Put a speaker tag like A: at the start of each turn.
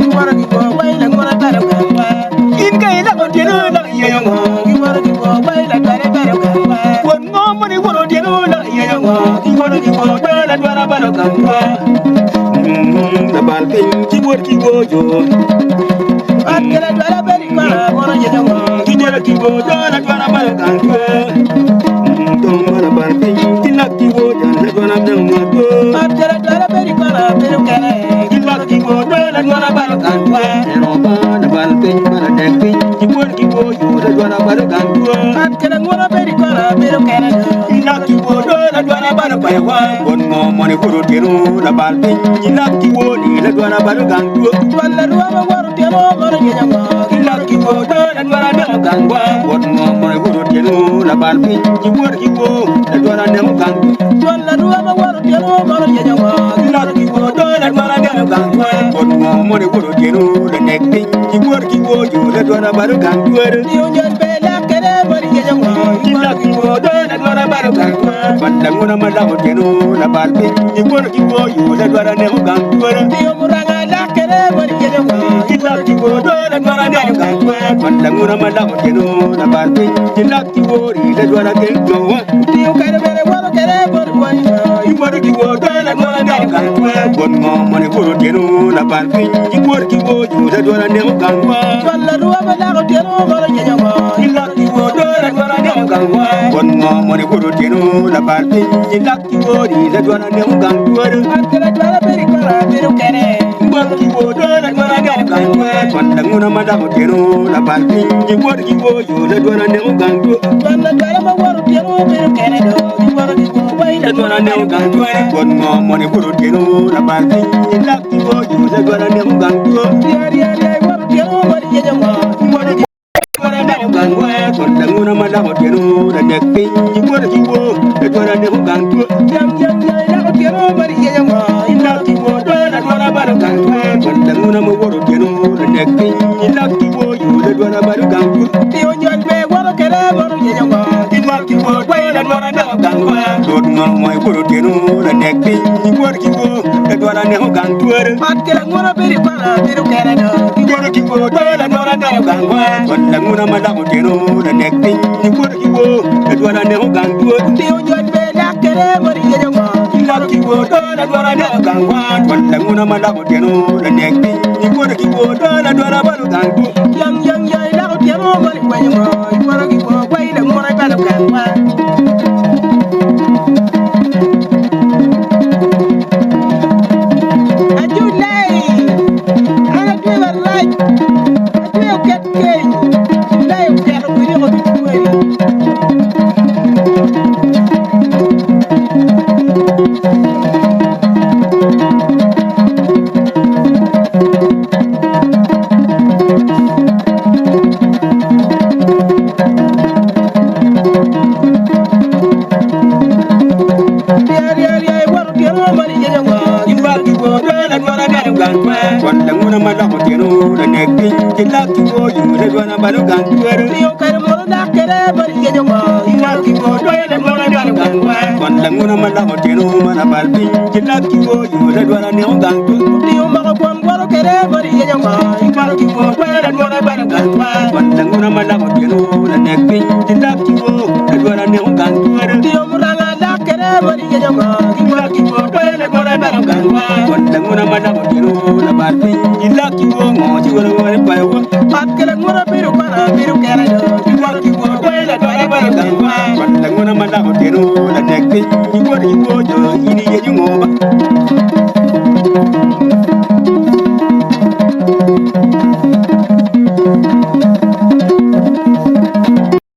A: Kimara ki go bai la ngora tara gamba. In kai la kon tenu la yeyongo. Kimara ki go bai la tara gamba. Won mo mani woro tenu la yeyongo. Kimara ki go bai la tara gamba. La bal pin kimor ki go jo. Akela tara beri kara woro yeyongo. Kimara ki go la tara gamba. Tomara bal pin kinak ki go jan la tara gamba. Akela tara beri kara beru kere. Ki go la dwara bal gandwa roba na bal pin mara dekpin ki go yo la dwara bal gandwa at kala ngora beri kara beru kala ina ki go la dwara bal baywa gon mo moni kuru tiru la bal pin ina ki go ni la dwara bal gandwa wala ruwa ma waru tiru mara nyama ina ki go la dwara bal gandwa gon mo moni kuru tiru la bal pin ki go la dwara nem gandwa wala ruwa ma waru tiru mara nyama ina ki go la dwara bal gandwa gon mo moni kuru tiru la nekpin ki go yo la dwara bal gandwa yo nyan bela kere mari nyama ina ki go la dwara bal gandwa wala ngona mala tiru la bal pin ki go yo la dwara nem gandwa yo muranga la kere mari nyama ina ki go la dwara nem gandwa wala ngona mala tiru la bal pin ki go la dwara kel go yo kere bere wala kere mari wani ki go la dwara nem gandwa gon mo moni kuru tiru la bal pin ki go yo la dwara nem gandwa wala ruwa mala tiru mari nyama ina ki go la dwara nem gandwa gon mo moni kuru tiru la bal pin ki go la dwara nem gandwa akela dwara beri kara beru kere ki go la dwara nem gandwa wala ngona mala tiru la bal pin ki go yo la dwara nem gandwa wala dwara ma waru tiru beru kere do ki go bai la dwara nem gandwa gon mo moni kuru tiru la bal pin ki go yo la dwara nem gandwa yari waru tiru mari nyama wala ngona mala tiru la nekpin ki go la dwara nem gandwa jam la tiru mari nyama ina ki go la dwara bal gandwa wala ngona mo waru tiru la nekpin ki go yo la dwara bal gandwa yo nyan be waru kere waru nyama ina ki go la dwara nem gandwa dot mo moy waru tiru la nekpin ki go la dwara nem gandwa pat kala ngona beri para beru kere do ki go la dwara nem gandwa wala ngona mala tiru la nekpin ki go la dwara nem gandwa yo nyan be la kere mari nyama ina ki go la dwara nem gandwa wala ngona mala tiru la nekpin ki go la dwara bal gandwa yang la tiru mari nyama ina ki go bai la ngora bal gandwa wala ngona mala tiru la nekpin ki go yo la dwara bal gandwa yo kare mo la kere mari nyama ina ki go la dwara bal gandwa wala ngona mala tiru mana bal pin ki go yo la dwara nem gandwa yo ma ko ngoro kere mari nyama ina ki go la dwara bal gandwa wala ngona mala tiru la nekpin ki go la dwara nem gandwa yo muranga la kere mari nyama ina ki go la dwara bal gandwa wala ngona mala tiru la bal pin ki go mo ji wala bai wa akela ngora beru para beru kere do ki go la dwara bal gandwa wala ngona mala tiru la nekpin ki go jo ini ye ju mo ba